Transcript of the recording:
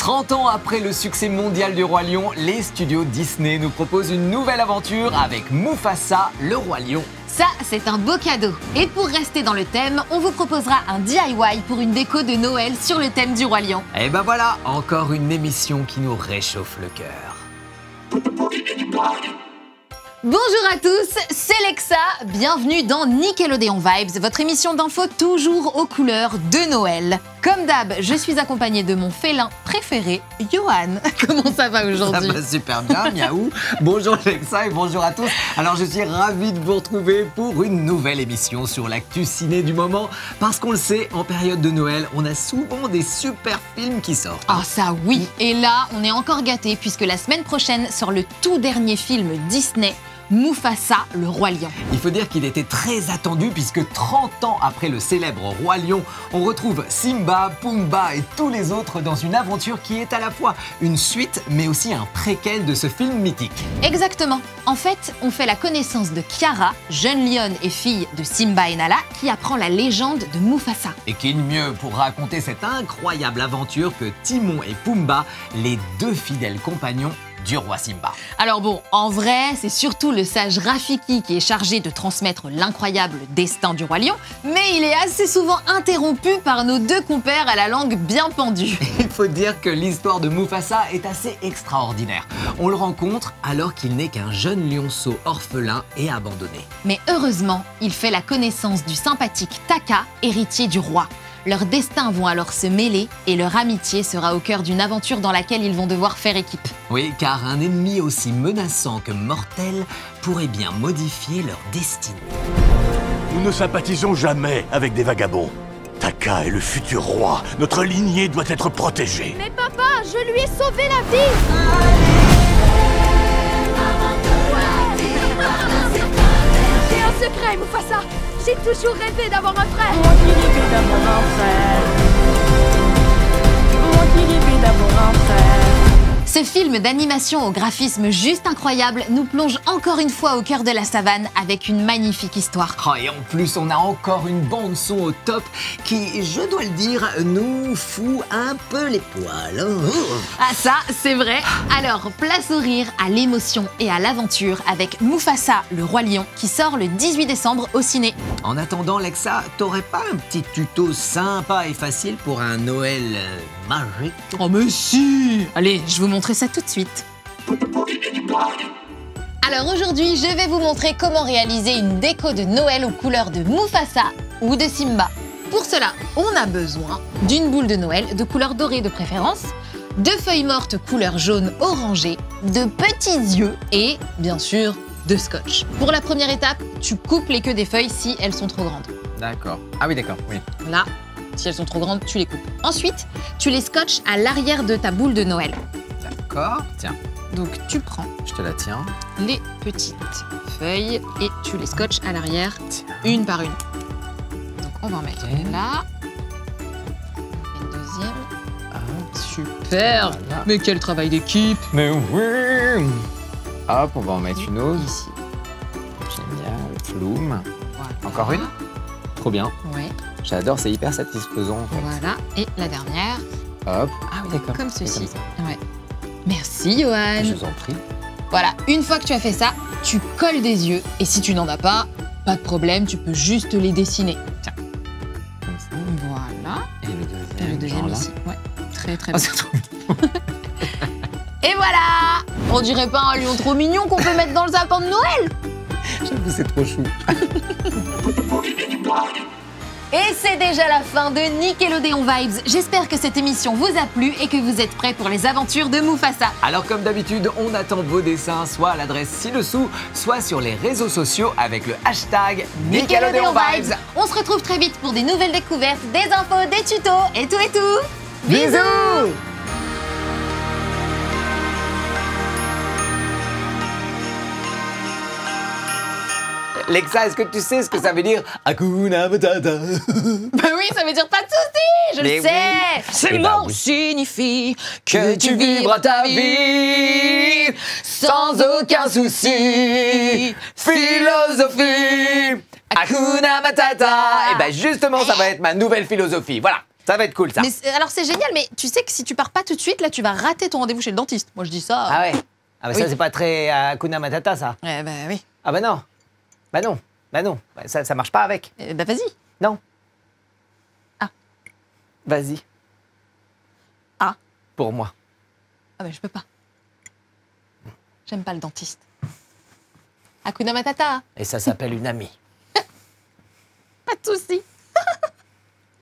30 ans après le succès mondial du Roi Lion, les studios Disney nous proposent une nouvelle aventure avec Mufasa, le Roi Lion. Ça, c'est un beau cadeau. Et pour rester dans le thème, on vous proposera un DIY pour une déco de Noël sur le thème du Roi Lion. Et ben voilà, encore une émission qui nous réchauffe le cœur. Bonjour à tous, c'est Lexa, bienvenue dans Nickelodeon Vibes, votre émission d'info toujours aux couleurs de Noël. Comme d'hab, je suis accompagnée de mon félin préféré, Johan. Comment ça va aujourd'hui? Ça va super bien, miaou. Bonjour Lexa et bonjour à tous. Alors je suis ravi de vous retrouver pour une nouvelle émission sur l'actu ciné du moment. Parce qu'on le sait, en période de Noël, on a souvent des super films qui sortent. Ah ça oui, et là on est encore gâtés puisque la semaine prochaine sort le tout dernier film Disney, Mufasa, le Roi Lion. Il faut dire qu'il était très attendu puisque 30 ans après le célèbre Roi Lion, on retrouve Simba, Pumba et tous les autres dans une aventure qui est à la fois une suite mais aussi un préquel de ce film mythique. Exactement. En fait, on fait la connaissance de Kiara, jeune lionne et fille de Simba et Nala, qui apprend la légende de Mufasa. Et qui de mieux pour raconter cette incroyable aventure que Timon et Pumba, les deux fidèles compagnons du roi Simba. Alors bon, en vrai, c'est surtout le sage Rafiki qui est chargé de transmettre l'incroyable destin du roi lion, mais il est assez souvent interrompu par nos deux compères à la langue bien pendue. Il faut dire que l'histoire de Mufasa est assez extraordinaire. On le rencontre alors qu'il n'est qu'un jeune lionceau orphelin et abandonné. Mais heureusement, il fait la connaissance du sympathique Taka, héritier du roi. Leurs destins vont alors se mêler et leur amitié sera au cœur d'une aventure dans laquelle ils vont devoir faire équipe. Oui, car un ennemi aussi menaçant que mortel pourrait bien modifier leur destinée. Nous ne sympathisons jamais avec des vagabonds. Taka est le futur roi. Notre lignée doit être protégée. Mais papa, je lui ai sauvé la vie. J'ai un secret, Mufasa. J'ai toujours rêvé d'avoir un frère. Moi qui rêvais d'avoir un frère. Moi qui rêvais d'avoir un frère. Ce film d'animation au graphisme juste incroyable nous plonge encore une fois au cœur de la savane avec une magnifique histoire. Oh, et en plus, on a encore une bande-son au top qui, je dois le dire, nous fout un peu les poils. Ah ça, c'est vrai. Alors, place au rire, à l'émotion et à l'aventure avec Mufasa, le Roi Lion, qui sort le 18 décembre au ciné. En attendant, Lexa, t'aurais pas un petit tuto sympa et facile pour un Noël magique? Oh mais si! Allez, je vous montre ça tout de suite. Alors aujourd'hui, je vais vous montrer comment réaliser une déco de Noël aux couleurs de Mufasa ou de Simba. Pour cela, on a besoin d'une boule de Noël de couleur dorée de préférence, de feuilles mortes couleur jaune orangé, de petits yeux et, bien sûr, de scotch. Pour la première étape, tu coupes les queues des feuilles si elles sont trop grandes. D'accord. Ah oui, d'accord, oui. Là, si elles sont trop grandes, tu les coupes. Ensuite, tu les scotches à l'arrière de ta boule de Noël. D'accord. Tiens, Donc tu prends je te la tiens. les petites feuilles et tu les scotches à l'arrière, une par une. Donc on va en mettre une là. Une deuxième. Super. Voilà. Mais quel travail d'équipe. Mais oui. Hop, on va en mettre une autre. Ici. Génial. Floum. Voilà. Encore une? Trop bien. Ouais, J'adore, c'est hyper satisfaisant en fait. voilà. Et la dernière, Hop. Ah oui, d'accord. comme C'est ceci. ça. Ouais. Merci Johan. Je vous en prie. Voilà, une fois que tu as fait ça, tu colles des yeux. Et si tu n'en as pas de problème, tu peux juste les dessiner. Tiens. Comme ça. Voilà. Et le Et deuxième. le deuxième genre là. ici. Ouais, très très Ah, bien. c'est trop Et voilà! On dirait pas un lion trop mignon qu'on peut mettre dans le sapin de Noël? J'avoue, c'est trop chou. Et c'est déjà la fin de Nickelodeon Vibes. J'espère que cette émission vous a plu et que vous êtes prêts pour les aventures de Mufasa. Alors comme d'habitude, on attend vos dessins soit à l'adresse ci-dessous, soit sur les réseaux sociaux avec le hashtag Nickelodeon Vibes. On se retrouve très vite pour des nouvelles découvertes, des infos, des tutos et tout et tout. Bisous! Lexa, est-ce que tu sais ce que ça veut dire Hakuna Matata? Bah oui, ça veut dire pas de soucis, je Mais le sais. oui. Ce Eh ben mot oui. signifie Que tu vivras ta vie sans aucun souci. Philosophie Hakuna Matata. Et ben justement, ça va être ma nouvelle philosophie. Voilà. Ça va être cool, ça. Mais alors c'est génial, mais tu sais que si tu pars pas tout de suite, là tu vas rater ton rendez-vous chez le dentiste. Moi je dis ça. Ah ouais. Ah bah ça, Oui. c'est pas très Hakuna Matata, ça. Eh ben oui. Ah bah non. Bah non. Bah non. Bah, ça marche pas avec. Bah vas-y. Non. Ah. Vas-y. Ah. Pour moi. Ah mais je peux pas. J'aime pas le dentiste. Hakuna Matata. Et ça s'appelle une amie. Pas de soucis.